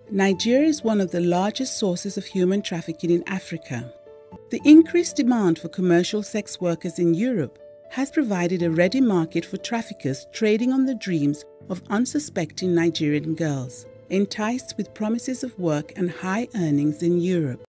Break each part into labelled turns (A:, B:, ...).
A: Nigeria is one of the largest sources of human trafficking in Africa. The increased demand for commercial sex workers in Europe has provided a ready market for traffickers trading on the dreams of unsuspecting Nigerian girls, enticed with promises of work and high earnings in Europe.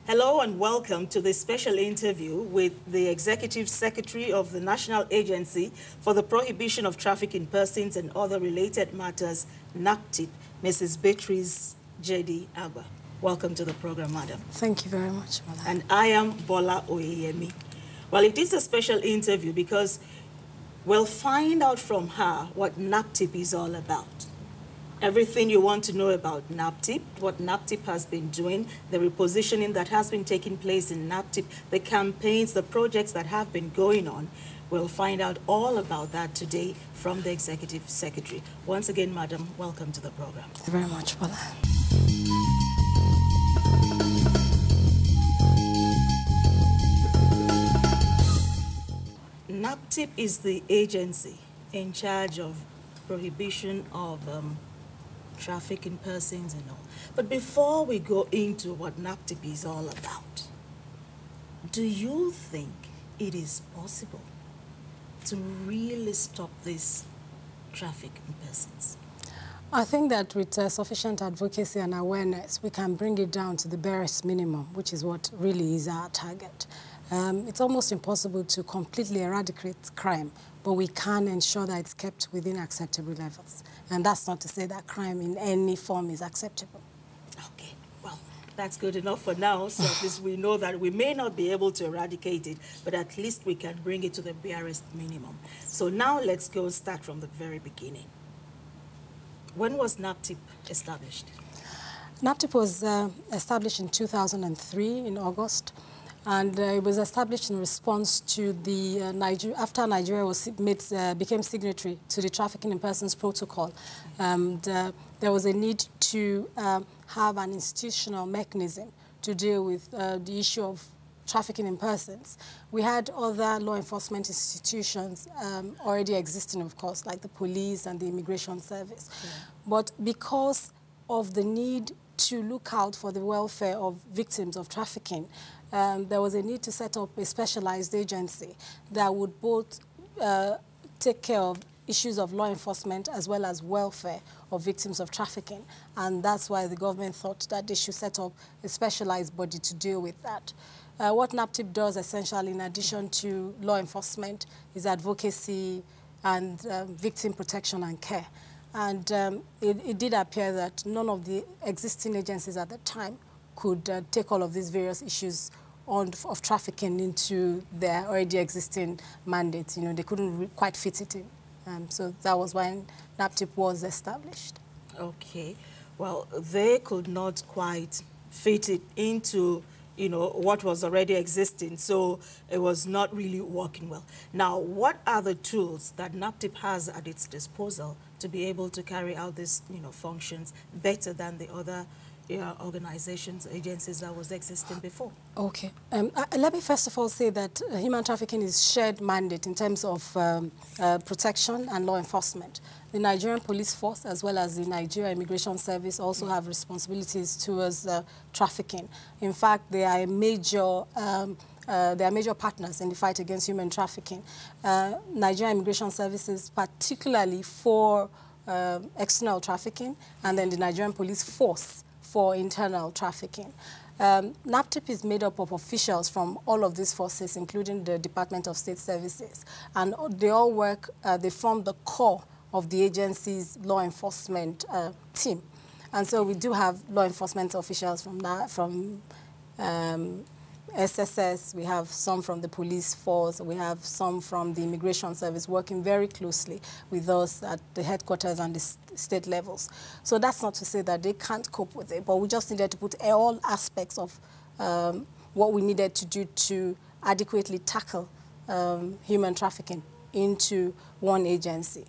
B: Hello and welcome to this special interview with the Executive Secretary of the National Agency for the Prohibition of Trafficking in Persons and Other Related Matters, NAPTIP, Mrs. Beatrice Jedy-Agba. Welcome to the program, madam.
C: Thank you very much, madam.
B: And I am Bola Oyeyemi. Well, it is a special interview because we'll find out from her what NAPTIP is all about. Everything you want to know about NAPTIP, what NAPTIP has been doing, the repositioning that has been taking place in NAPTIP, the campaigns, the projects that have been going on. We'll find out all about that today from the Executive Secretary. Once again, madam, welcome to the program.
C: Thank you very much, Bola.
B: NAPTIP is the agency in charge of prohibition of trafficking persons and all. But before we go into what NAPTIP is all about, do you think it is possible to really stop this traffic in persons?
C: I think that with sufficient advocacy and awareness, we can bring it down to the barest minimum, which is what really is our target. It's almost impossible to completely eradicate crime, but we can ensure that it's kept within acceptable levels. And that's not to say that crime in any form is acceptable.
B: Okay, well, that's good enough for now. So at least we know that we may not be able to eradicate it, but at least we can bring it to the barest minimum. So now let's go start from the very beginning. When was NAPTIP established?
C: NAPTIP was established in 2003 in August. And it was established in response to the after Nigeria was became signatory to the Trafficking in Persons Protocol. There was a need to have an institutional mechanism to deal with the issue of trafficking in persons. We had other law enforcement institutions already existing, of course, like the police and the immigration service. Yeah. But because of the need to look out for the welfare of victims of trafficking, there was a need to set up a specialized agency that would both take care of issues of law enforcement as well as welfare of victims of trafficking. And that's why the government thought that they should set up a specialized body to deal with that. What NAPTIP does essentially, in addition to law enforcement, is advocacy and victim protection and care. And it did appear that none of the existing agencies at the time could take all of these various issues of trafficking into their already existing mandates. You know, they couldn't quite fit it in. So that was when NAPTIP was established.
B: Okay. Well, they could not quite fit it into, you know, what was already existing. So it was not really working well. Now, what are the tools that NAPTIP has at its disposal to be able to carry out these, you know, functions better than the other organizations, agencies that was existing before? Okay.
C: Let me first of all say that human trafficking is shared mandate in terms of protection and law enforcement. The Nigerian Police Force as well as the Nigeria Immigration Service also have responsibilities towards trafficking. In fact, they are major partners in the fight against human trafficking. Nigeria Immigration Services, particularly for external trafficking, and then the Nigerian Police Force for internal trafficking. NAPTIP is made up of officials from all of these forces, including the Department of State Services, and they all work, they form the core of the agency's law enforcement team. And so we do have law enforcement officials from SSS, we have some from the police force, we have some from the immigration service working very closely with us at the headquarters and the state levels. So that's not to say that they can't cope with it, but we just needed to put all aspects of what we needed to do to adequately tackle human trafficking into one agency.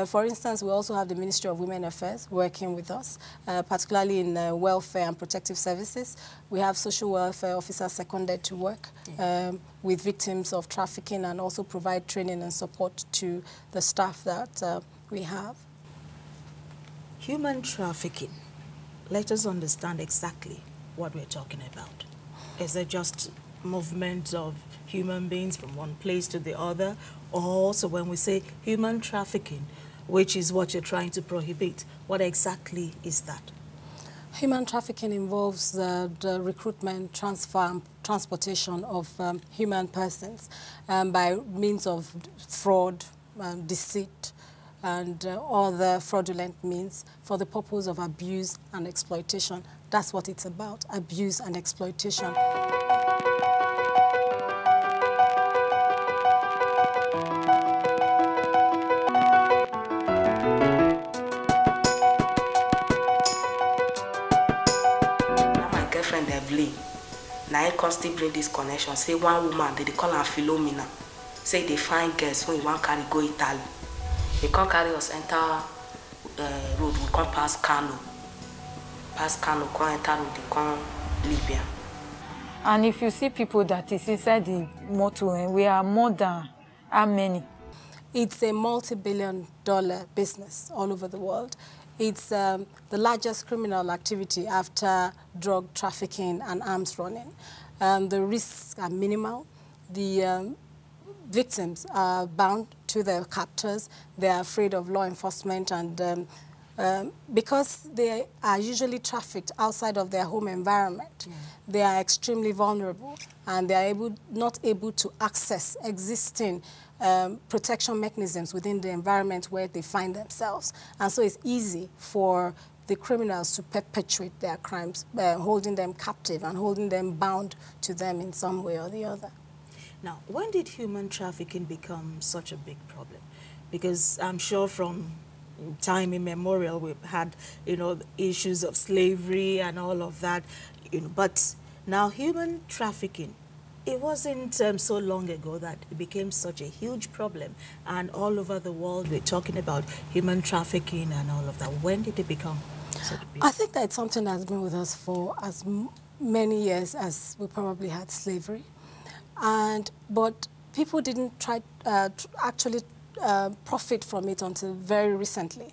C: For instance, we also have the Ministry of Women Affairs working with us, particularly in welfare and protective services. We have social welfare officers seconded to work with victims of trafficking and also provide training and support to the staff that we have.
B: Human trafficking. Let us understand exactly what we're talking about. Is it just movement of human beings from one place to the other? Or also when we say human trafficking, which is what you're trying to prohibit, what exactly is that?
C: Human trafficking involves the recruitment, transfer, and transportation of human persons by means of fraud, deceit, and other fraudulent means for the purpose of abuse and exploitation. That's what it's about, abuse and exploitation.
D: Now I constantly bring this connection. Say one woman, they call her Philomena. Say they find girls when you want carry go Italy. They can't carry us enter road, we can't pass Kano. Pass Kano, can't enter road, they can't Libya.
E: And if you see people that is inside the motor, we are more than how many?
C: It's a multi-billion-dollar business all over the world. It's the largest criminal activity after drug trafficking and arms running. The risks are minimal. The victims are bound to their captors. They are afraid of law enforcement, and because they are usually trafficked outside of their home environment, they are extremely vulnerable, and they are not able to access existing protection mechanisms within the environment where they find themselves. And so it's easy for the criminals to perpetuate their crimes, holding them captive and holding them bound to them in some way or the other.
B: Now, when did human trafficking become such a big problem? Because I'm sure from time immemorial we've had, issues of slavery and all of that, but now human trafficking, it wasn't so long ago that it became such a huge problem, and all over the world we're talking about human trafficking and all of that. When did it become such a big?
C: I think that it's something that's been with us for as many years as we probably had slavery, but people didn't try actually profit from it until very recently.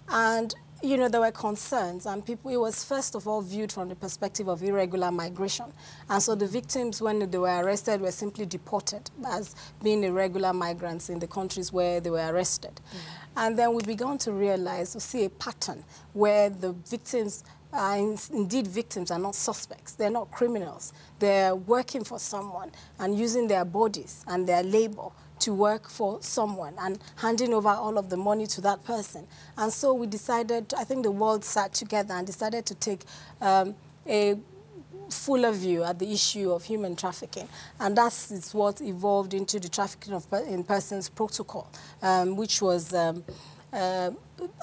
C: And there were concerns, and it was first of all viewed from the perspective of irregular migration. And so the victims, when they were arrested, were simply deported as being irregular migrants in the countries where they were arrested. And then we began to realize, to see a pattern where the victims are indeed victims, are not suspects. They're not criminals. They're working for someone and using their bodies and their labor to work for someone and handing over all of the money to that person. And so we decided, I think the world sat together and decided to take a fuller view at the issue of human trafficking. And that's what evolved into the Trafficking in Persons Protocol, which was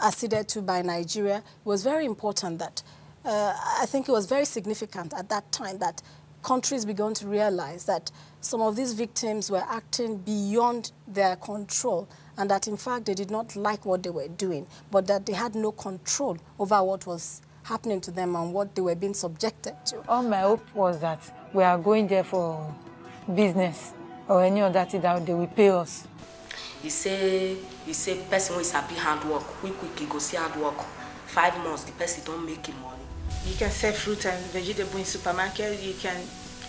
C: acceded to by Nigeria. It was very important that, I think it was very significant at that time that countries began to realize that some of these victims were acting beyond their control, and that in fact they did not like what they were doing, but that they had no control over what was happening to them and what they were being subjected to.
E: All my hope was that we are going there for business or any other thing that they will pay us.
D: He say person who is happy handwork, quick he go see handwork. 5 months the person don't make him money.
F: You can sell fruit and vegetable in supermarket. You can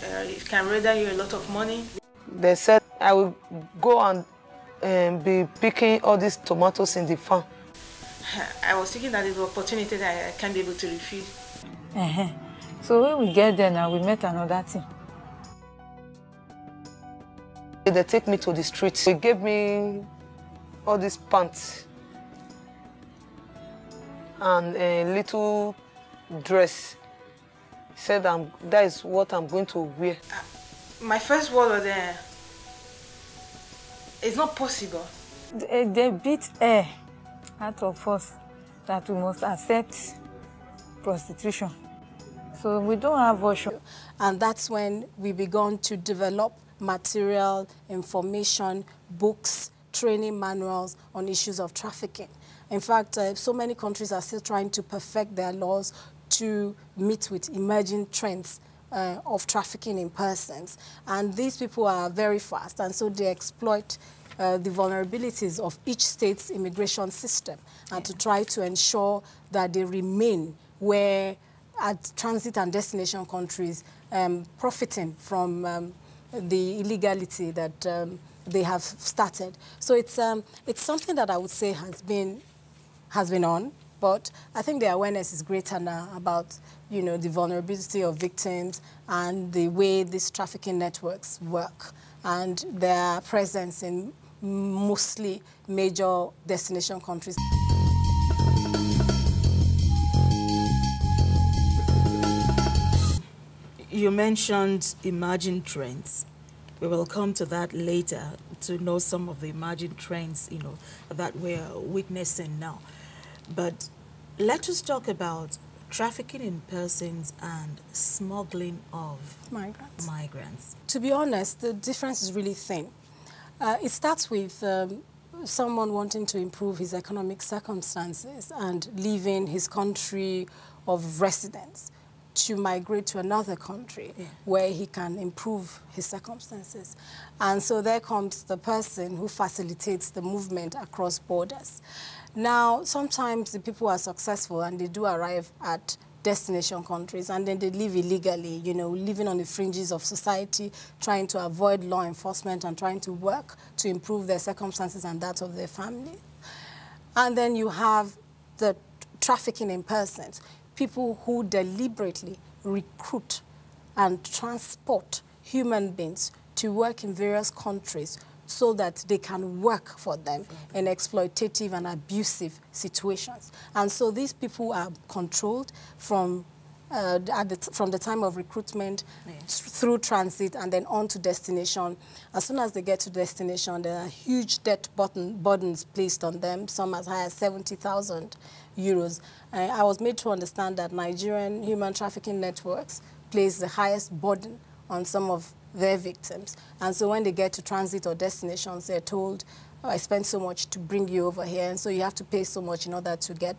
F: it can render you a lot of money.
G: They said I will go and be picking all these tomatoes in the farm.
F: I was thinking that it's an opportunity that I can't be able to refuse.
E: So when we get there now, we met another thing.
G: They take me to the street. They gave me all these pants and a little dress. Said that is what I'm going to wear.
F: My first word was it's not possible.
E: They beat air out of us that we must accept prostitution. So we don't have option.
C: And that's when we began to develop material, information, books, training manuals on issues of trafficking. In fact, so many countries are still trying to perfect their laws to meet with emerging trends of trafficking in persons. And these people are very fast, and so they exploit the vulnerabilities of each state's immigration system and to try to ensure that they remain where at transit and destination countries profiting from the illegality that they have started. So it's something that I would say has been on, but I think the awareness is greater now about, you know, the vulnerability of victims and the way these trafficking networks work and their presence in mostly major destination countries.
B: You mentioned emerging trends. We will come to that later to know some of the emerging trends, you know, that we're witnessing now. But let us talk about trafficking in persons and smuggling of migrants.
C: To be honest, the difference is really thin. It starts with someone wanting to improve his economic circumstances and leaving his country of residence to migrate to another country where he can improve his circumstances. And so there comes the person who facilitates the movement across borders. Now, sometimes the people are successful and they do arrive at destination countries and then they live illegally, you know, living on the fringes of society, trying to avoid law enforcement and trying to work to improve their circumstances and that of their family. And then you have the trafficking in persons, people who deliberately recruit and transport human beings to work in various countries so that they can work for them in exploitative and abusive situations. And so these people are controlled from the time of recruitment through transit and then on to destination. As soon as they get to destination, there are huge debt burdens placed on them, some as high as 70,000 euros. I was made to understand that Nigerian human trafficking networks place the highest burden on some of their victims. And so when they get to transit or destinations, they're told, oh, I spent so much to bring you over here, and so you have to pay so much in order to get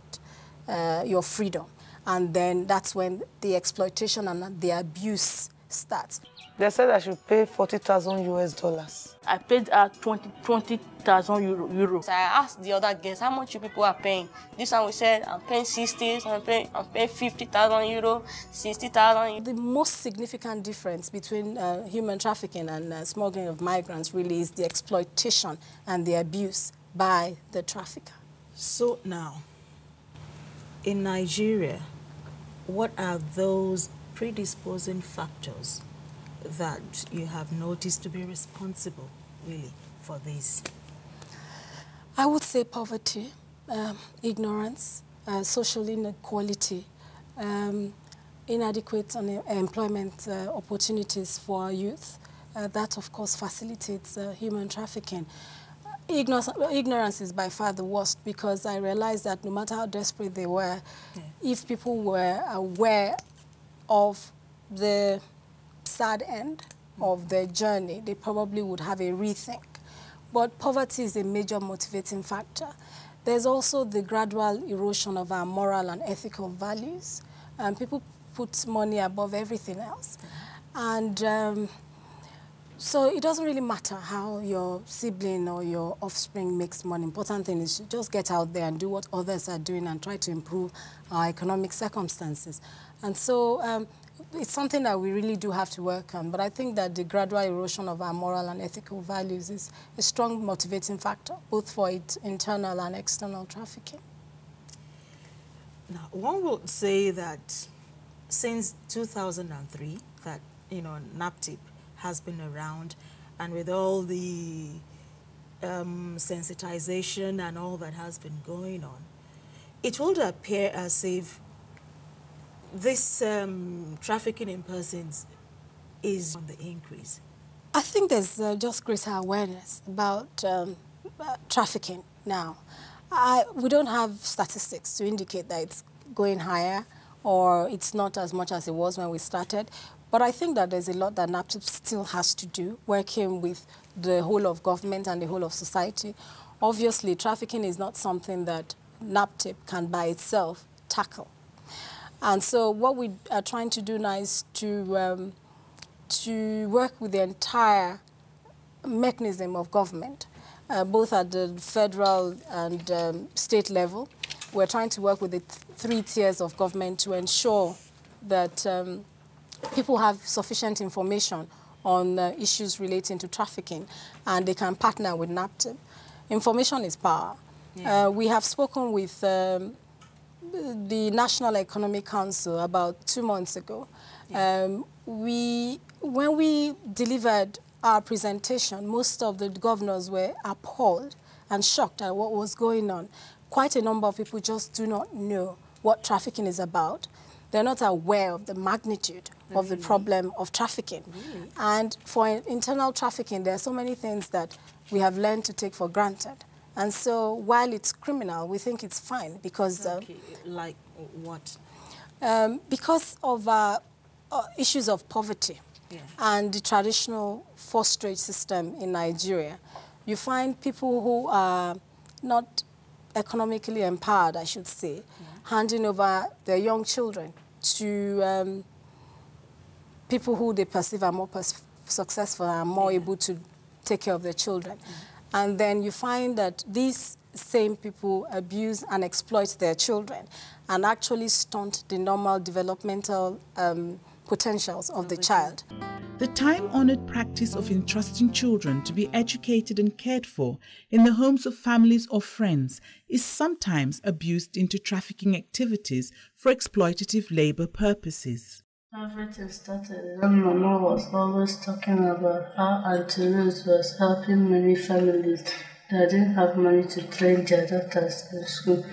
C: your freedom. And then that's when the exploitation and the abuse starts.
G: They said I should pay 40,000 US dollars.
H: I paid 20,000 euros. I asked the other guests how much you people are paying. This one we said I'm paying 60, so I'm paying 50,000 euro, 60,000.
C: The most significant difference between human trafficking and smuggling of migrants really is the exploitation and the abuse by the trafficker.
B: So now, in Nigeria, what are those predisposing factors that you have noticed to be responsible, really, for this?
C: I would say poverty, ignorance, social inequality, inadequate employment opportunities for our youth. That, of course, facilitates human trafficking. Ignorance is by far the worst, because I realized that no matter how desperate they were, if people were aware of the sad end of their journey, they probably would have a rethink. But poverty is a major motivating factor. There's also the gradual erosion of our moral and ethical values. People put money above everything else. And so it doesn't really matter how your sibling or your offspring makes money. Important thing is just get out there and do what others are doing and try to improve our economic circumstances. And so it's something that we really do have to work on. But I think that the gradual erosion of our moral and ethical values is a strong motivating factor, both for its internal and external trafficking.
B: Now, one would say that since 2003, that, you know, NAPTIP has been around, and with all the sensitization and all that has been going on, it would appear as if this trafficking in persons is on the increase.
C: I think there's just greater awareness about trafficking now. We don't have statistics to indicate that it's going higher or it's not as much as it was when we started. But I think that there's a lot that NAPTIP still has to do, working with the whole of government and the whole of society. Obviously, trafficking is not something that NAPTIP can by itself tackle. And so what we are trying to do now is to work with the entire mechanism of government, both at the federal and state level. We're trying to work with the three tiers of government to ensure that people have sufficient information on issues relating to trafficking, and they can partner with NAPTIP. Information is power. Yeah. We have spoken with the National Economic Council about 2 months ago. Yeah. When we delivered our presentation, most of the governors were appalled and shocked at what was going on. Quite a number of people just do not know what trafficking is about. They're not aware of the magnitude of the problem of trafficking. Really? And for internal trafficking, there are so many things that we have learned to take for granted. And so while it's criminal, we think it's fine because...
B: like what?
C: Because of issues of poverty. Yeah. And the traditional forced trade system in Nigeria. You find people who are not economically empowered, I should say, yeah, handing over their young children to people who they perceive are more successful and more able to take care of their children. And then you find that these same people abuse and exploit their children and actually stunt the normal developmental potentials of the child.
A: The time-honored practice of entrusting children to be educated and cared for in the homes of families or friends is sometimes abused into trafficking activities for exploitative labor purposes.
I: Everything started when Mama was always talking about how Auntie Rose was helping many families that didn't have money to train their daughters in school.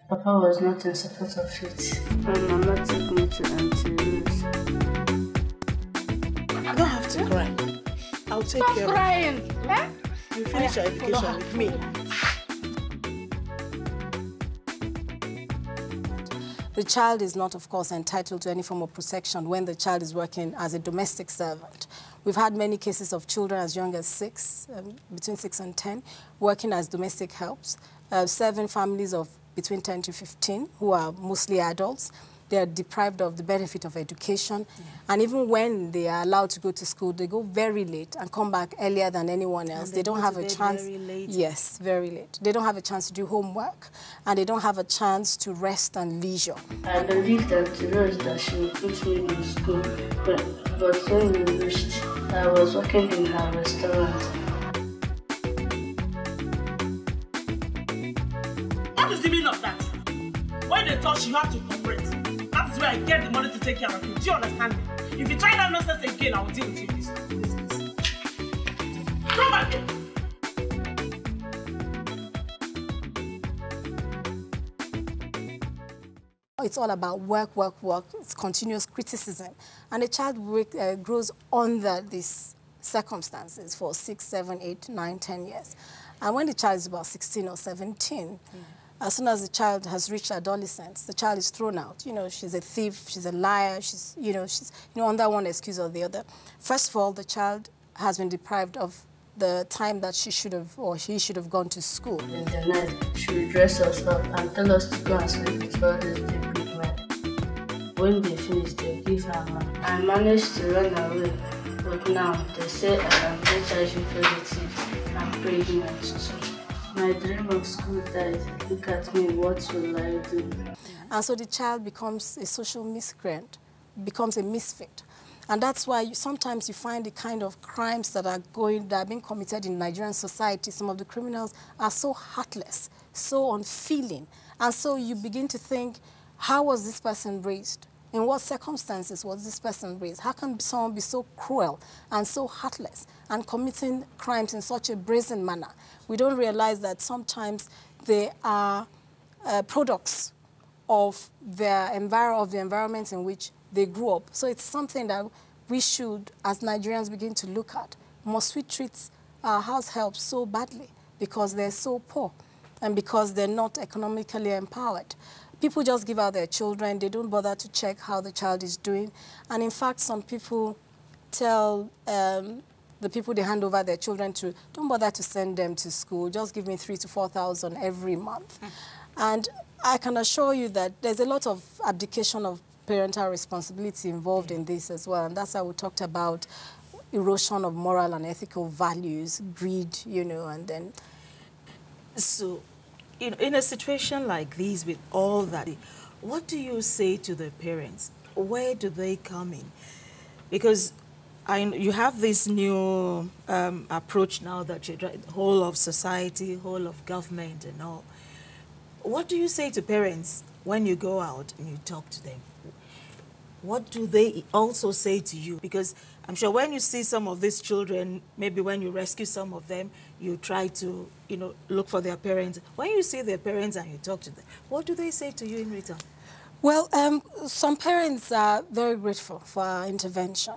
I: Papa was not in support of it. My Mama took me to Auntie Rose.
G: You don't have to cry. I'll take care of you. Stop crying. Eh?
I: You finish your education with me.
C: The child is not, of course, entitled to any form of protection when the child is working as a domestic servant. We've had many cases of children as young as 6, between 6 and 10, working as domestic helps, serving families of between 10 to 15, who are mostly adults. They are deprived of the benefit of education. Yeah. And even when they are allowed to go to school, they go very late and come back earlier than anyone else. They don't have a chance.
B: Very late.
C: Yes, very late. They don't have a chance to do homework, and they don't have a chance to rest and leisure.
I: I believed that the rose that she would put me in school, but when we reached, I was working in her restaurant.
J: What is the meaning of that? When they touch, you have to cooperate. That's where I get the money to take care of you. Do you understand me? If you try that nonsense again, I will deal with you in this case. Come back here.
C: It's all about work, work, work. It's continuous criticism. And a child grows under these circumstances for 6, 7, 8, 9, 10 years. And when the child is about 16 or 17, as soon as the child has reached adolescence, the child is thrown out. You know, she's a thief, she's a liar, she's under one excuse or the other. First of all, the child has been deprived of the time that she should have or he should have gone to school.
I: In the night, she would dress us up and tell us to go and sleep with all these big men. When they finish, they give her money. I managed to run away, but now they say I am HIV positive and pregnant too. My dream of school died. Look at me, what will I do?
C: And so the child becomes a social miscreant, becomes a misfit. And that's why sometimes you find the kind of crimes that are being committed in Nigerian society. Some of the criminals are so heartless, so unfeeling. And so you begin to think, how was this person raised? In what circumstances was this person raised? How can someone be so cruel and so heartless and committing crimes in such a brazen manner? We don't realize that sometimes they are products of the environment in which they grew up. So it's something that we should, as Nigerians, begin to look at. must we treat our house help so badly because they're so poor and because they're not economically empowered? People just give out their children. They don't bother to check how the child is doing. And in fact, some people tell the people they hand over their children to, don't bother to send them to school. Just give me 3,000 to 4,000 every month. And I can assure you that there's a lot of abdication of parental responsibility involved in this as well. And that's how we talked about erosion of moral and ethical values, greed, you know, and then...
B: So, in a situation like this with all that, what do you say to the parents? Where do they come in? Because you have this new approach now that you're whole of society, whole of government and all. What do you say to parents when you go out and you talk to them? What do they also say to you? Because I'm sure when you see some of these children, maybe when you rescue some of them, you try to, look for their parents. When you see their parents and you talk to them, what do they say to you in return?
C: Well, some parents are very grateful for our intervention.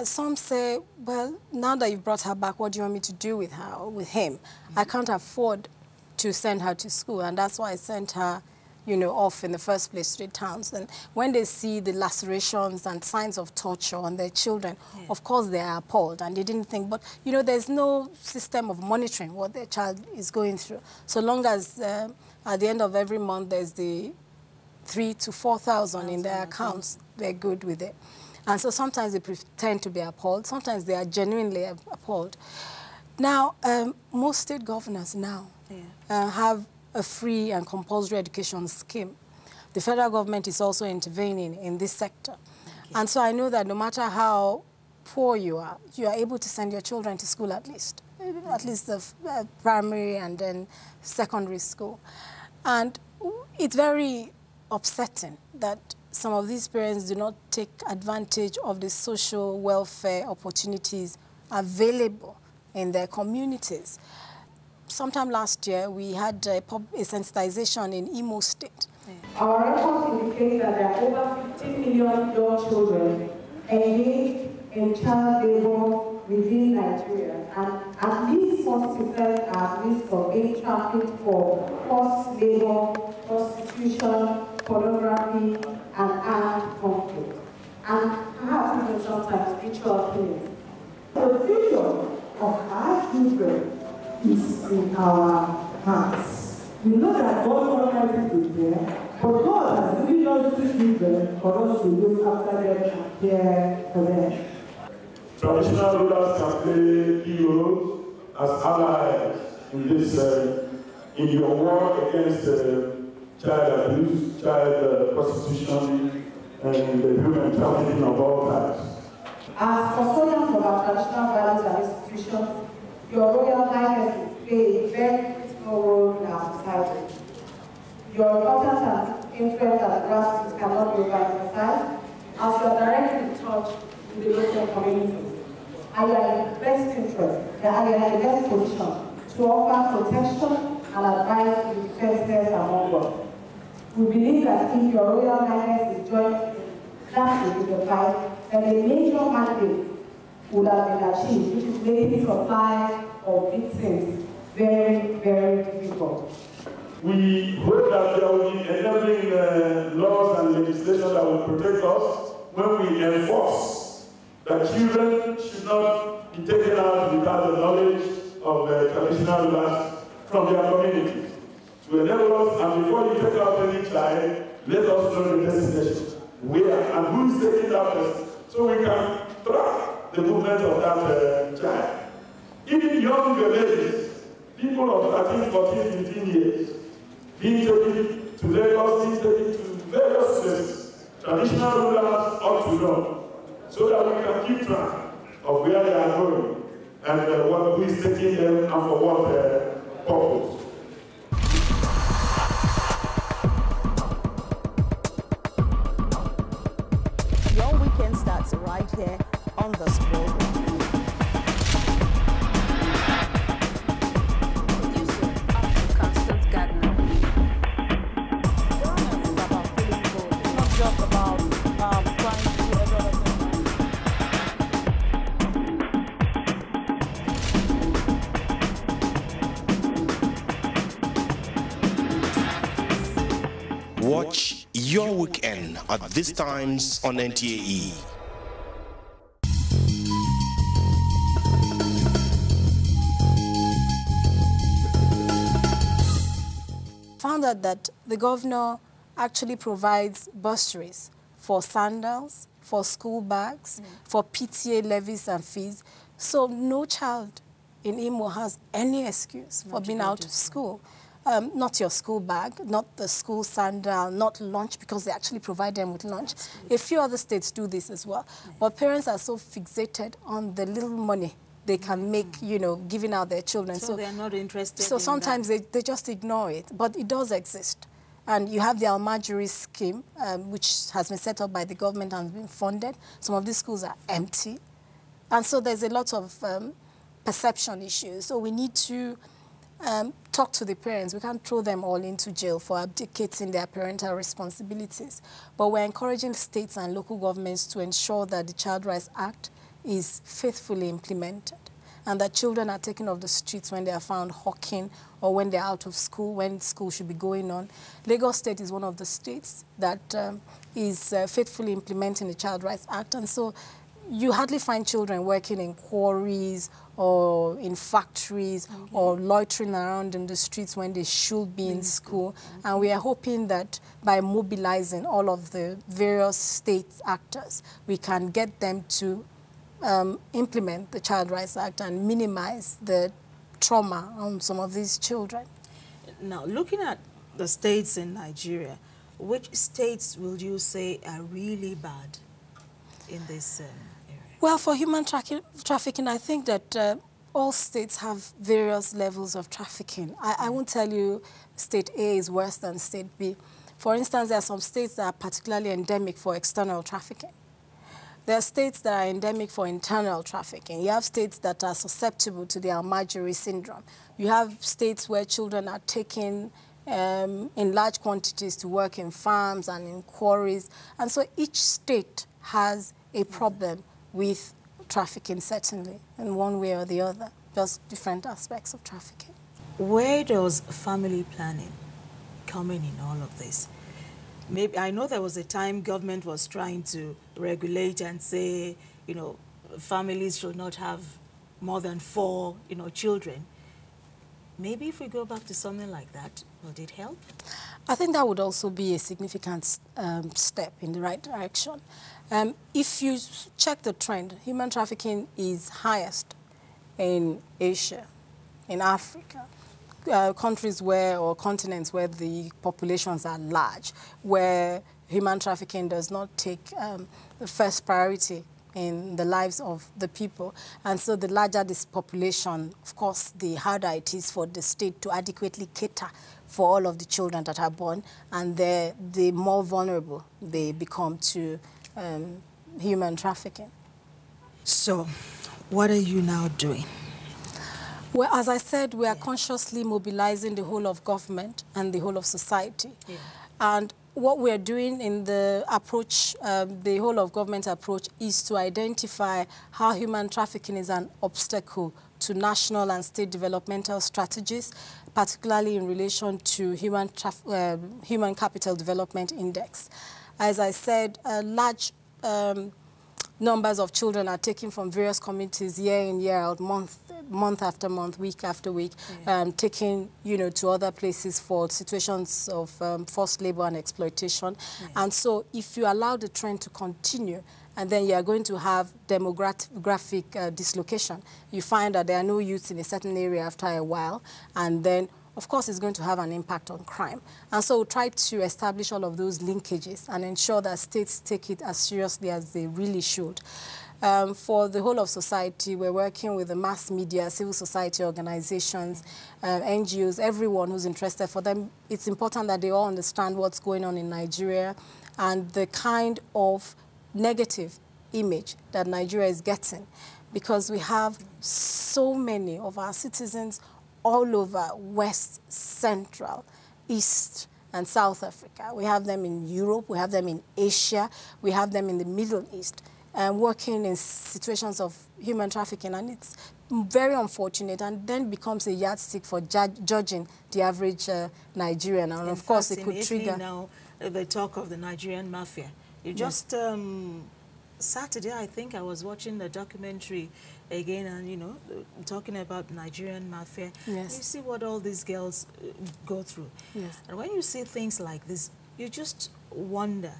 C: Some say, well, now that you've brought her back, what do you want me to do with her or with him? I can't afford to send her to school, and that's why I sent her, off in the first place to the towns. And when they see the lacerations and signs of torture on their children, of course they are appalled, and they didn't think, but, there's no system of monitoring what their child is going through. So long as at the end of every month there's the 3,000 to 4,000 in their accounts, they're good with it. And so sometimes they pretend to be appalled. Sometimes they are genuinely appalled. Now, most state governors now have a free and compulsory education scheme. The federal government is also intervening in this sector. And so I know that no matter how poor you are able to send your children to school at least the primary and then secondary school. And it's very upsetting that some of these parents do not take advantage of the social welfare opportunities available in their communities. Sometime last year, we had a sensitization in Imo State.
K: Our records indicate that there are over 15 million young children engaged in child labor within Nigeria, and at least 40% are at risk of being trafficked for forced labor, prostitution, pornography, and armed conflict, and perhaps even sometimes ritual killings. The future of our children is in our hands. We know that God Almighty is there, but God has given us these children for us to look after them and care for them.
L: Traditional rulers can play key roles as allies in this, in your war against child abuse, child prostitution, and human trafficking of all types.
K: As custodians of our traditional values and institutions, Your Royal Highness play a very critical role in our society. Your importance and influence at the grassroots cannot be overemphasized, as you are directly in touch with the local communities. And you are in the best interest, you are in the best position to offer protection and advice to the defenseless among us. We believe that if Your Royal Highness is joined with the fight, then a major mandate would have been achieved, which is making supply of victims very, very difficult.
L: We hope that there will be enabling laws and legislation that will protect us when we enforce that children should not be taken out without the knowledge of traditional rulers from their communities. To enable us, and before you take out any child, let us know the destination, where and who is taking that person, so we can track the movement of that child. Even young ladies, people of 13, 14, 15 years, being taken to Lagos, being taken to various places, traditional rulers ought to know, so that we can keep track of where they are going and who is taking them and for what purpose.
B: Your weekend starts right here on the scroll.
M: again at this times on NTAE.
C: Found out that the governor actually provides bursaries for sandals, for school bags, for PTA levies and fees. So no child in Imo has any excuse for being out of school. Not your school bag, not the school sandal, not lunch, because they actually provide them with lunch. A few other states do this as well. But parents are so fixated on the little money they can make, you know, giving out their children.
B: So they're not interested
C: So
B: in
C: sometimes
B: that.
C: they just ignore it, but it does exist. And you have the Almajiri scheme, which has been set up by the government and been funded. Some of these schools are empty. And so there's a lot of perception issues. So we need to talk to the parents. We can't throw them all into jail for abdicating their parental responsibilities. But we're encouraging states and local governments to ensure that the Child Rights Act is faithfully implemented and that children are taken off the streets when they are found hawking or when they're out of school, when school should be going on. Lagos State is one of the states that is faithfully implementing the Child Rights Act. And so you hardly find children working in quarries or in factories or loitering around in the streets when they should be in school. And we are hoping that by mobilizing all of the various state actors, we can get them to implement the Child Rights Act and minimize the trauma on some of these children.
B: Now, looking at the states in Nigeria, which states will you say are really bad in this area?
C: Well, for human trafficking, I think that all states have various levels of trafficking. I won't tell you state A is worse than state B. For instance, there are some states that are particularly endemic for external trafficking. There are states that are endemic for internal trafficking. You have states that are susceptible to the Almajiri syndrome. You have states where children are taken in large quantities to work in farms and in quarries. And so each state has a problem with trafficking, certainly, in one way or the other, just different aspects of trafficking.
B: Where does family planning come in all of this? Maybe I know there was a time government was trying to regulate and say, you know, families should not have more than 4, children. Maybe if we go back to something like that, would it help?
C: I think that would also be a significant step in the right direction. If you check the trend, human trafficking is highest in Asia, in Africa. Countries where, or continents where the populations are large, where human trafficking does not take the first priority in the lives of the people. And so the larger this population, of course, the harder it is for the state to adequately cater for all of the children that are born, and the more vulnerable they become to human trafficking.
B: So, what are you now doing?
C: Well, as I said, we are consciously mobilizing the whole of government and the whole of society. Yeah. And what we are doing in the approach, the whole of government approach, is to identify how human trafficking is an obstacle to national and state developmental strategies, particularly in relation to human capital development index. As I said, large numbers of children are taken from various communities year in, year out, month after month, week after week, taken, to other places for situations of forced labor and exploitation. And so if you allow the trend to continue, and then you are going to have demographic dislocation. You find that there are no youths in a certain area after a while, and then of course, it's going to have an impact on crime. And so we try to establish all of those linkages and ensure that states take it as seriously as they really should. For the whole of society, we're working with the mass media, civil society organizations, NGOs, everyone who's interested. For them, it's important that they all understand what's going on in Nigeria and the kind of negative image that Nigeria is getting, because we have so many of our citizens all over West, Central, East, and South Africa. We have them in Europe, we have them in Asia, we have them in the Middle East, working in situations of human trafficking, and it's very unfortunate, and then becomes a yardstick for judging the average Nigerian, and of course it could trigger.
B: Now, the talk of the Nigerian mafia. You just, Saturday, I think I was watching the documentary again and, you know, talking about Nigerian mafia.
C: Yes.
B: You see what all these girls go through.
C: Yes.
B: And when you see things like this, you just wonder.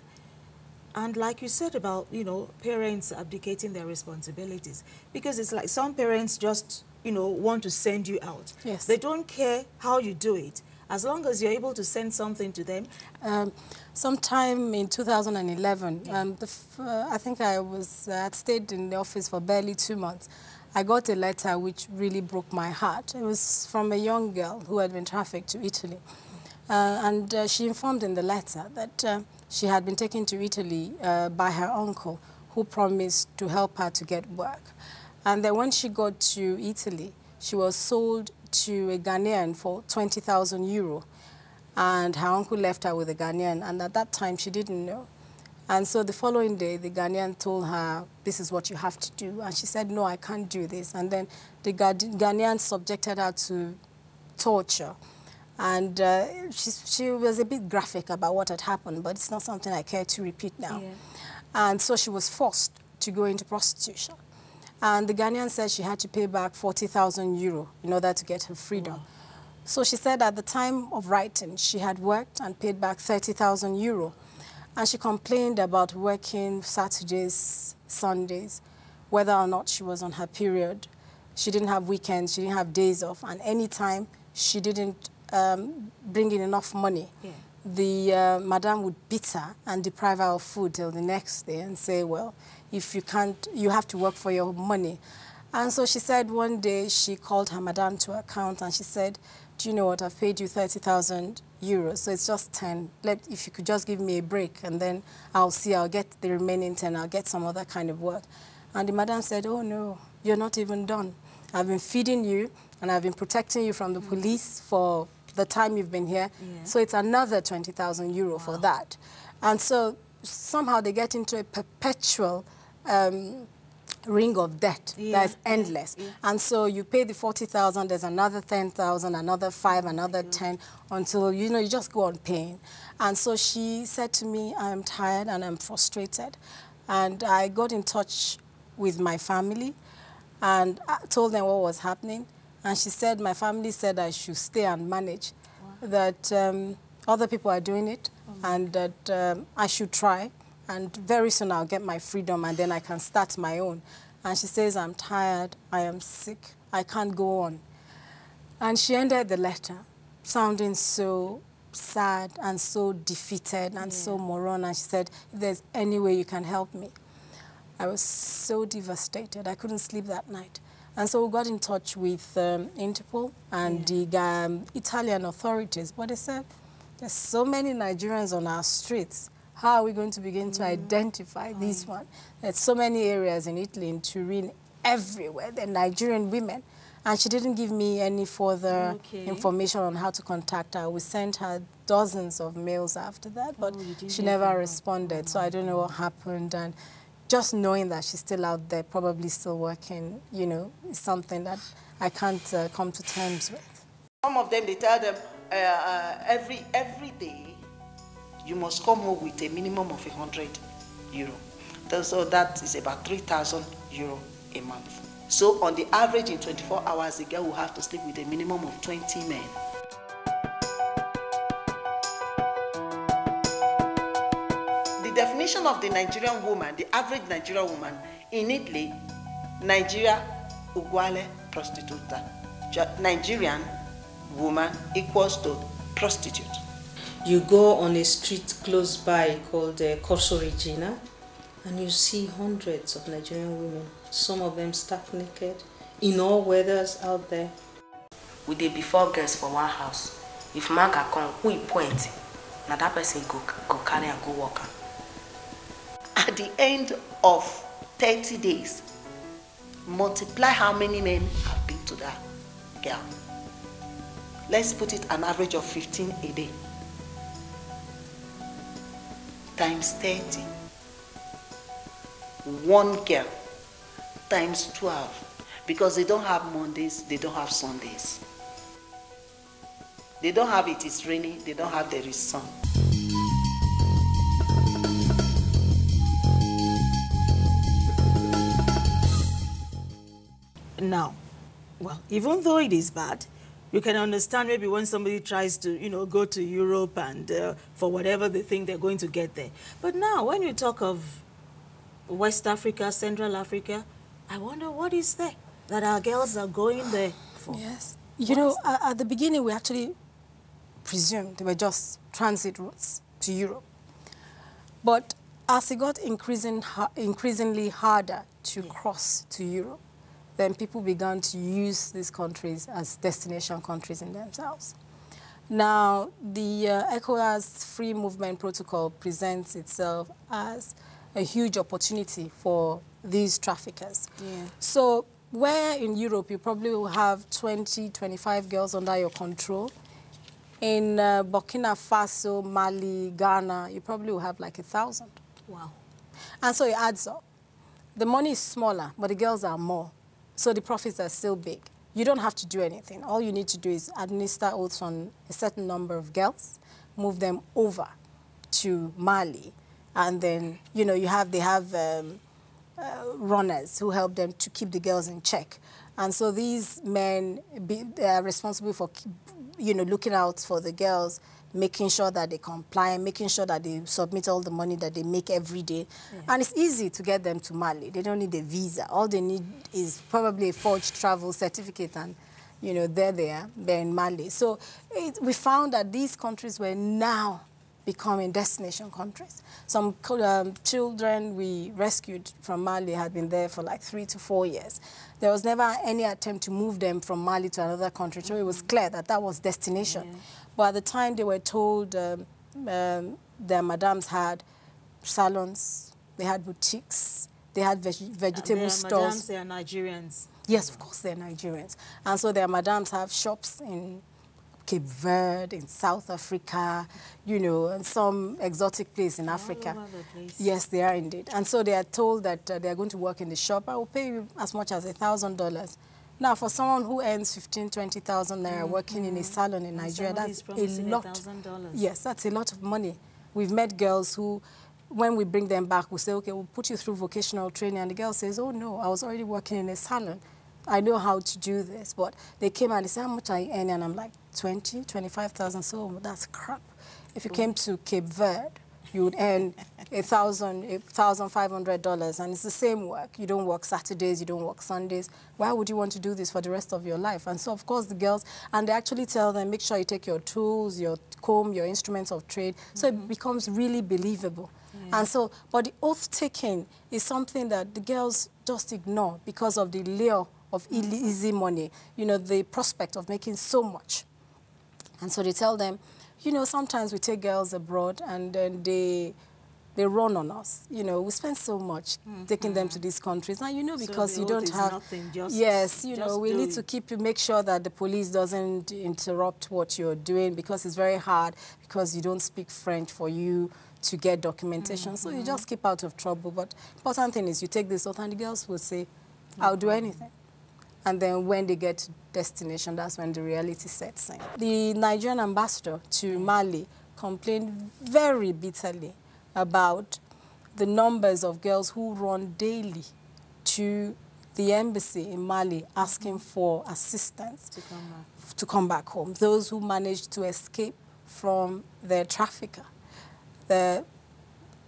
B: And like you said about, you know, parents abdicating their responsibilities, because it's like some parents just, you know, want to send you out.
C: Yes.
B: They don't care how you do it, as long as you're able to send something to them.
C: Sometime in 2011, I think I had stayed in the office for barely 2 months. I got a letter which really broke my heart. It was from a young girl who had been trafficked to Italy. And she informed in the letter that she had been taken to Italy by her uncle, who promised to help her to get work. And then when she got to Italy, she was sold to a Ghanaian for 20,000 euro. And her uncle left her with a Ghanaian, and at that time she didn't know. And so the following day, the Ghanaian told her, this is what you have to do. And she said, no, I can't do this. And then the Ghanaian subjected her to torture. And she was a bit graphic about what had happened, but it's not something I care to repeat now. Yeah. And so she was forced to go into prostitution. And the Ghanaian said she had to pay back 40,000 euro in order to get her freedom. Wow. So she said at the time of writing, she had worked and paid back 30,000 euro. And she complained about working Saturdays, Sundays, whether or not she was on her period. She didn't have weekends, she didn't have days off, and any time she didn't bring in enough money, the madam would beat her and deprive her of food till the next day and say, well, if you can't, you have to work for your money. And so she said one day she called her madam to account and she said, do you know what, I've paid you 30,000 euros, so it's just 10. If you could just give me a break and then I'll see, I'll get the remaining 10, I'll get some other kind of work. And the madam said, oh no, you're not even done. I've been feeding you and I've been protecting you from the police for the time you've been here. Yeah. So it's another 20,000 euro for that. And so somehow they get into a perpetual ring of debt that's endless. Yeah. And so you pay the 40,000, there's another 10,000, another 5, another 10, until, you know, you just go on paying. And so she said to me, I'm tired and I'm frustrated. And I got in touch with my family and I told them what was happening. And she said, my family said I should stay and manage, that other people are doing it, and that I should try. And very soon I'll get my freedom and then I can start my own. And she says, I'm tired, I am sick, I can't go on. And she ended the letter sounding so sad and so defeated and so moron. And she said, if there's any way you can help me. I was so devastated. I couldn't sleep that night. And so we got in touch with Interpol and the Italian authorities. But they said, there's so many Nigerians on our streets. How are we going to begin to identify these ones? There's so many areas in Italy, in Turin, everywhere. They're Nigerian women. And she didn't give me any further information on how to contact her. We sent her dozens of mails after that, but she never responded. So I don't know what happened. And just knowing that she's still out there, probably still working, you know, is something that I can't come to terms with.
N: Some of them, they tell them every day, you must come home with a minimum of 100 euro. So that is about 3,000 euro a month. So on the average, in 24 hours, the girl will have to sleep with a minimum of 20 men. The definition of the Nigerian woman, the average Nigerian woman in Italy, Nigeria uguale prostituta. Nigerian woman equals to prostitute.
O: You go on a street close by called Corso Regina, and you see hundreds of Nigerian women, some of them stark naked, in all weathers out there.
D: We did before girls for one house. If man can come, we point. Now that person go carry and go walk.
N: At the end of 30 days, multiply how many men have been to that girl. Let's put it an average of 15 a day. Times 30. One girl times 12. Because they don't have Mondays, they don't have Sundays. They don't have it is raining, they don't have there is sun.
B: now, well, even though it is bad, you can understand maybe when somebody tries to, you know, go to Europe and for whatever they think they're going to get there. But now, when you talk of West Africa, Central Africa, I wonder what is there that our girls are going there for?
C: Yes. You know, at the beginning, we actually presumed they were just transit routes to Europe. But as it got increasingly harder to cross to Europe, then people began to use these countries as destination countries in themselves. Now, the ECOWAS Free Movement Protocol presents itself as a huge opportunity for these traffickers.
B: Yeah.
C: So, where in Europe you probably will have 20, 25 girls under your control, in Burkina Faso, Mali, Ghana, you probably will have like 1,000.
B: Wow.
C: And so it adds up. The money is smaller, but the girls are more. So the profits are still big. You don't have to do anything. All you need to do is administer oaths on a certain number of girls, move them over to Mali, and then, you know, they have runners who help them to keep the girls in check. And so these men are responsible for, you know, looking out for the girls, making sure that they comply, making sure that they submit all the money that they make every day. Yeah. And it's easy to get them to Mali. They don't need a visa. All they need is probably a forged travel certificate, and, you know, they're in Mali. So we found that these countries were now becoming destination countries. Some children we rescued from Mali had been there for like 3 to 4 years. There was never any attempt to move them from Mali to another country, so it was clear that that was destination. Yeah. But at the time, they were told their madams had salons, they had boutiques, they had vegetable stores.
B: Madams, they are Nigerians.
C: Yes, of course, they're Nigerians. And so their madams have shops in Cape Verde, in South Africa, you know, and some exotic place in Africa.
B: All over the place.
C: Yes, they are indeed. And so they are told that they are going to work in the shop. I will pay you as much as $1,000. Now, for someone who earns 15,000, 20,000 naira working in a salon in Nigeria, that's a lot.
B: $1,000.
C: Yes, that's a lot of money. We've met girls who, when we bring them back, we say, okay, we'll put you through vocational training. And the girl says, oh, no, I was already working in a salon. I know how to do this. But they came and they said, how much are you earning? And I'm like, 20, 25,000. So that's crap. If you came to Cape Verde, you would earn $1,500, and it's the same work. You don't work Saturdays, you don't work Sundays. Why would you want to do this for the rest of your life? And so, of course, the girls, and they actually tell them, make sure you take your tools, your comb, your instruments of trade, so it becomes really believable. Yeah. And so, but the oath-taking is something that the girls just ignore because of the lure of easy money, you know, the prospect of making so much. And so they tell them, you know, sometimes we take girls abroad and then they run on us. You know, we spend so much taking them to these countries. Now, you know, because you don't have...
B: Nothing,
C: yes, you know, we need to make sure that the police doesn't interrupt what you're doing, because it's very hard, because you don't speak French for you to get documentation. So you just keep out of trouble. But important thing is you take this oath and the girls will say, I'll do anything. And then when they get to destination, that's when the reality sets in. The Nigerian ambassador to Mali complained very bitterly about the numbers of girls who run daily to the embassy in Mali asking for assistance to come back home. Those who managed to escape from their trafficker.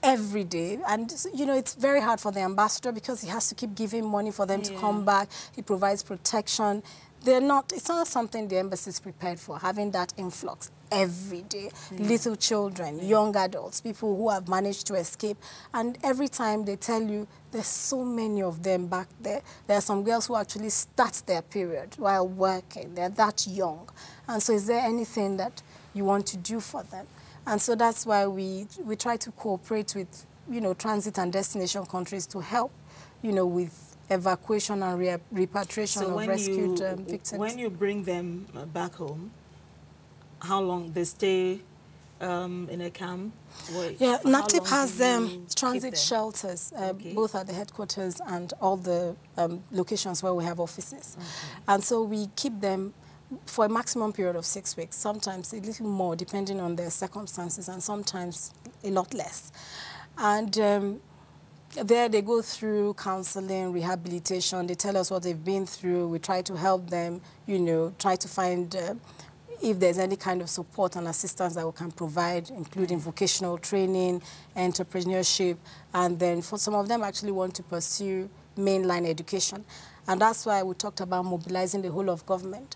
C: Every day. And, you know, it's very hard for the ambassador because he has to keep giving money for them to come back. He provides protection. It's not something the embassy is prepared for, having that influx every day. Little children, young adults, people who have managed to escape. And every time they tell you, there's so many of them back there. There are some girls who actually start their period while working. They're that young. And so is there anything that you want to do for them? And so that's why we try to cooperate with, you know, transit and destination countries to help, you know, with evacuation and repatriation of rescued victims.
B: When you bring them back home, how long they stay in a camp?
C: Yeah, NAPTIP has transit shelters, both at the headquarters and all the locations where we have offices. And so we keep them for a maximum period of 6 weeks, sometimes a little more depending on their circumstances, and sometimes a lot less. And There they go through counseling, rehabilitation. They tell us what they've been through. We try to help them, you know, try to find if there's any kind of support and assistance that we can provide, including vocational training, entrepreneurship, and then for some of them actually want to pursue mainline education. And that's why we talked about mobilizing the whole of government.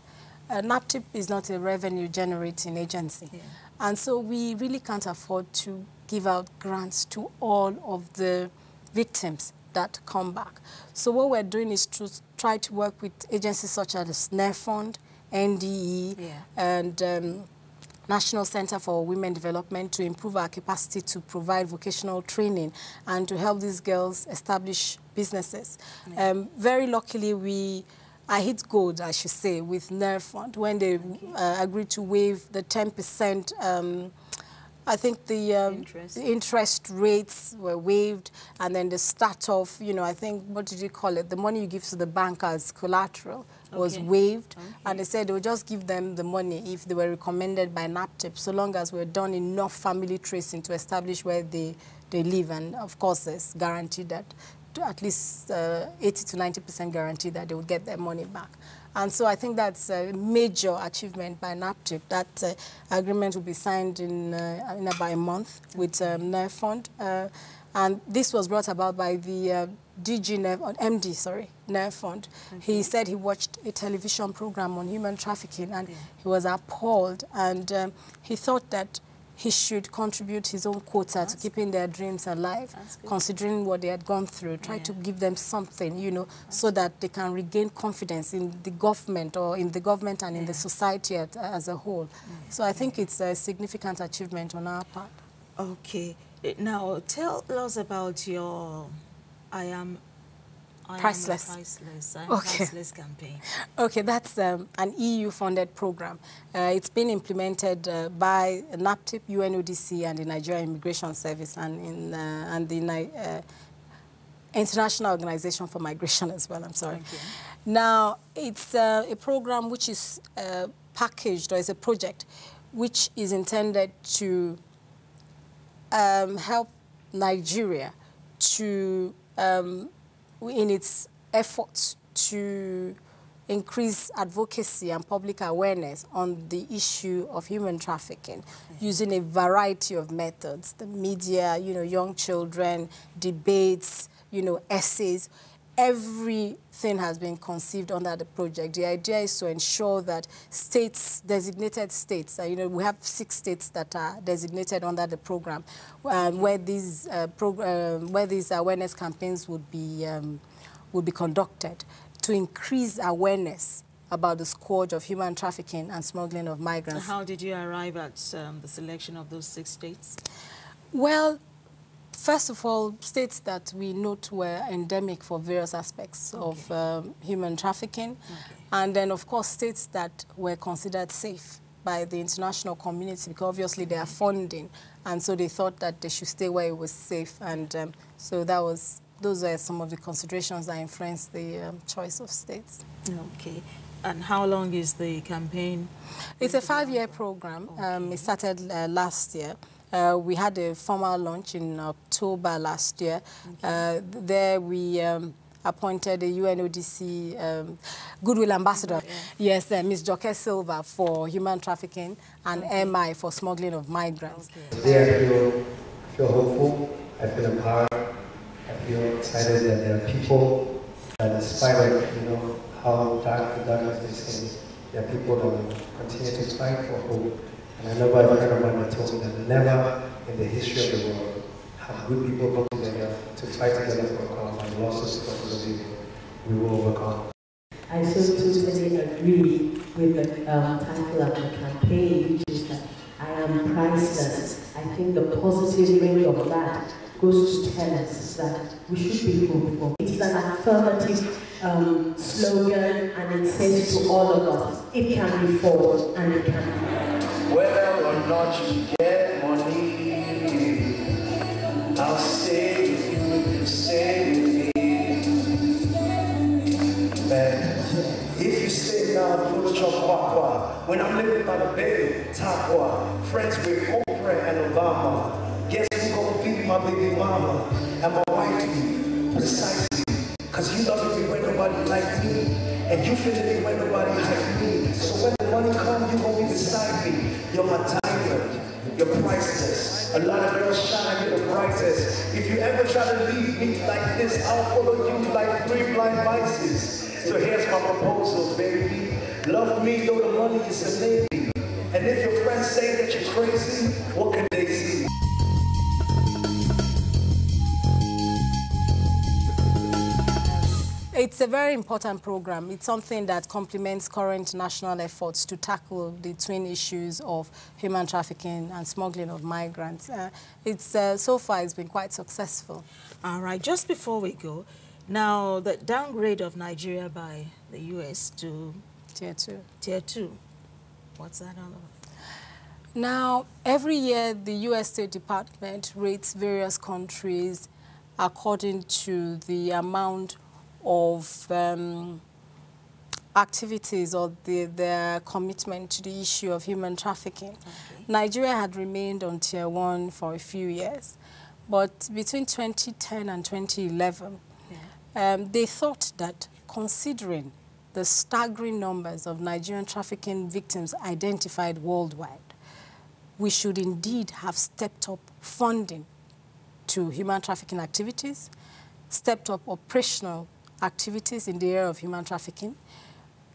C: NAPTIP is not a revenue-generating agency. Yeah. And so we really can't afford to give out grants to all of the victims that come back. So what we're doing is to try to work with agencies such as NEFund, NDE, and National Center for Women Development to improve our capacity to provide vocational training and to help these girls establish businesses. Yeah. Very luckily, I hit gold, I should say, with NEFund when they agreed to waive the 10%. I think the interest rates were waived, and then the start off, you know, I think, what did you call it? The money you give to the bank as collateral was waived. Okay. And they said they would just give them the money if they were recommended by NAPTIP, so long as we're done enough family tracing to establish where they live. And of course, it's guaranteed that at least 80 to 90% guarantee that they will get their money back. And so I think that's a major achievement by NAPTIP. That agreement will be signed in about a month with NEFund. And this was brought about by the MD, NEFund. Okay. He said he watched a television program on human trafficking, and he was appalled. And he thought that he should contribute his own quota to keeping their dreams alive, considering what they had gone through, try to give them something, you know, so that they can regain confidence in the government and in the society as a whole. So I think it's a significant achievement on our part.
B: Okay. Now, tell us about your
C: Priceless
B: campaign.
C: Okay, that's an EU-funded program. It's been implemented by NAPTIP, UNODC, and the Nigeria Immigration Service, and the International Organization for Migration as well. I'm sorry. Now, it's a program which is packaged, or is a project which is intended to help Nigeria to in its efforts to increase advocacy and public awareness on the issue of human trafficking, using a variety of methods, the media, you know, young children, debates, you know, essays. Everything has been conceived under the project. The idea is to ensure that states, designated states, you know, we have 6 states that are designated under the program, where these awareness campaigns would be conducted to increase awareness about the scourge of human trafficking and smuggling of migrants.
B: So how did you arrive at the selection of those 6 states?
C: Well, first of all, states that we note were endemic for various aspects of human trafficking. And then, of course, states that were considered safe by the international community, because obviously they are funding, and so they thought that they should stay where it was safe. And so those are some of the considerations that influenced the choice of states.
B: Okay. And how long is the campaign?
C: It's a 5-year program. It started last year. We had a formal launch in October last year. There we appointed a UNODC Goodwill Ambassador. Yes, Ms. Joke Silva for human trafficking and MI for smuggling of migrants.
P: Today I feel hopeful, I feel empowered, I feel excited that there are people that, in spite of, you know, how dark the darkness may seem, there are people that will continue to fight for hope. And I know by a friend of mine that told me that never in the history of the world have good people come together to fight together for a cause, and losses because of evil. We will overcome.
Q: I so totally agree with the title of the campaign, which is that I am priceless. I think the positive ring of that goes to tell us that we should be hopeful. It is an affirmative slogan, and it says to all of us, it can be fought and it can be.
R: Whether or not you get money, I'll stay with you if you stay with me. If you stay now, put your kwakwa. When I'm living by the bay, Takwa, friends with Oprah and Obama. Guess who's gonna be my baby mama and my wife to be? Precisely. Because you love me when nobody like me. And you feel it when nobody like me. So when the money comes, you gon' be beside me. You're my diamond. You're priceless. A lot of girls shine, you're the brightest. If you ever try to leave me like this, I'll follow you like 3 blind mice. So here's my proposal, baby. Love me though the money is a maybe. And if your friends say that you're crazy, what can they see?
C: It's a very important program. It's something that complements current national efforts to tackle the twin issues of human trafficking and smuggling of migrants. So far, it's been quite successful.
B: All right, just before we go, now the downgrade of Nigeria by the U.S. to
C: Tier 2.
B: Tier 2. What's that all about?
C: Now, every year, the U.S. State Department rates various countries according to the amount of activities or their commitment to the issue of human trafficking. Okay. Nigeria had remained on Tier 1 for a few years, but between 2010 and 2011, they thought that considering the staggering numbers of Nigerian trafficking victims identified worldwide, we should indeed have stepped up funding to human trafficking activities, stepped up operational activities in the area of human trafficking,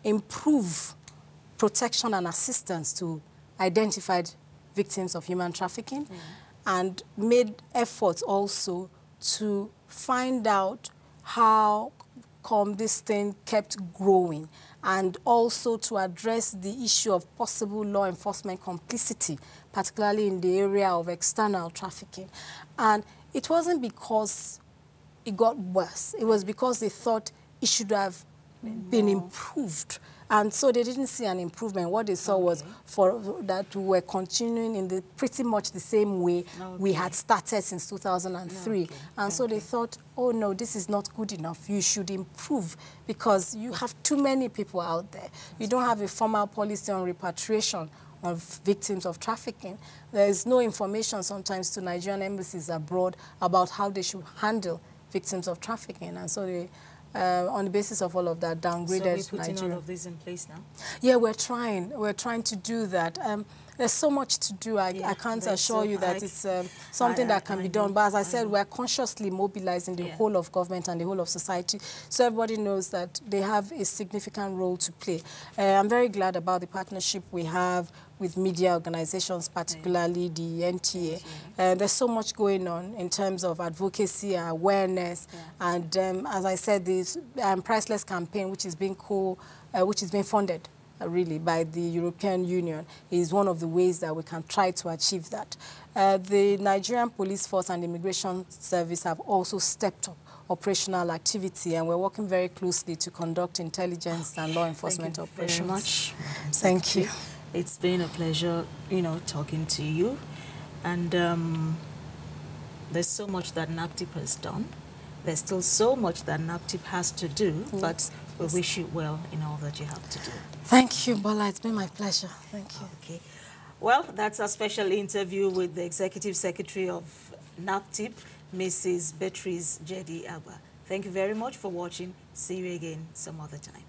C: improve protection and assistance to identified victims of human trafficking, and made efforts also to find out how come this thing kept growing, and also to address the issue of possible law enforcement complicity, particularly in the area of external trafficking. And it wasn't because it got worse. It was because they thought it should have been improved. And so they didn't see an improvement. What they saw was that we were continuing in pretty much the same way we had started since 2003. And so they thought, oh no, this is not good enough. You should improve because you have too many people out there. You don't have a formal policy on repatriation of victims of trafficking. There is no information sometimes to Nigerian embassies abroad about how they should handle victims of trafficking. And so they, on the basis of all of that, downgraded
B: So we're putting all of this in place now?
C: Yeah, we're trying. We're trying to do that. There's so much to do. I can't assure you that it's something that can be done. But as I said, we're consciously mobilizing the whole of government and the whole of society so everybody knows that they have a significant role to play. I'm very glad about the partnership we have with media organizations, particularly the NTA. There's so much going on in terms of advocacy and awareness. And as I said, this Priceless campaign, which is being funded really by the European Union, is one of the ways that we can try to achieve that. The Nigerian Police Force and Immigration Service have also stepped up operational activity, and we're working very closely to conduct intelligence and law enforcement operations.
B: Very much.
C: Thank you.
B: It's been a pleasure, talking to you. And there's so much that NAPTIP has done. There's still so much that NAPTIP has to do, but we wish you well in all that you have to do.
C: Thank you, Bola. It's been my pleasure. Thank you.
B: Okay. Well, that's our special interview with the Executive Secretary of NAPTIP, Mrs. Beatrice Jedy-Agba. Thank you very much for watching. See you again some other time.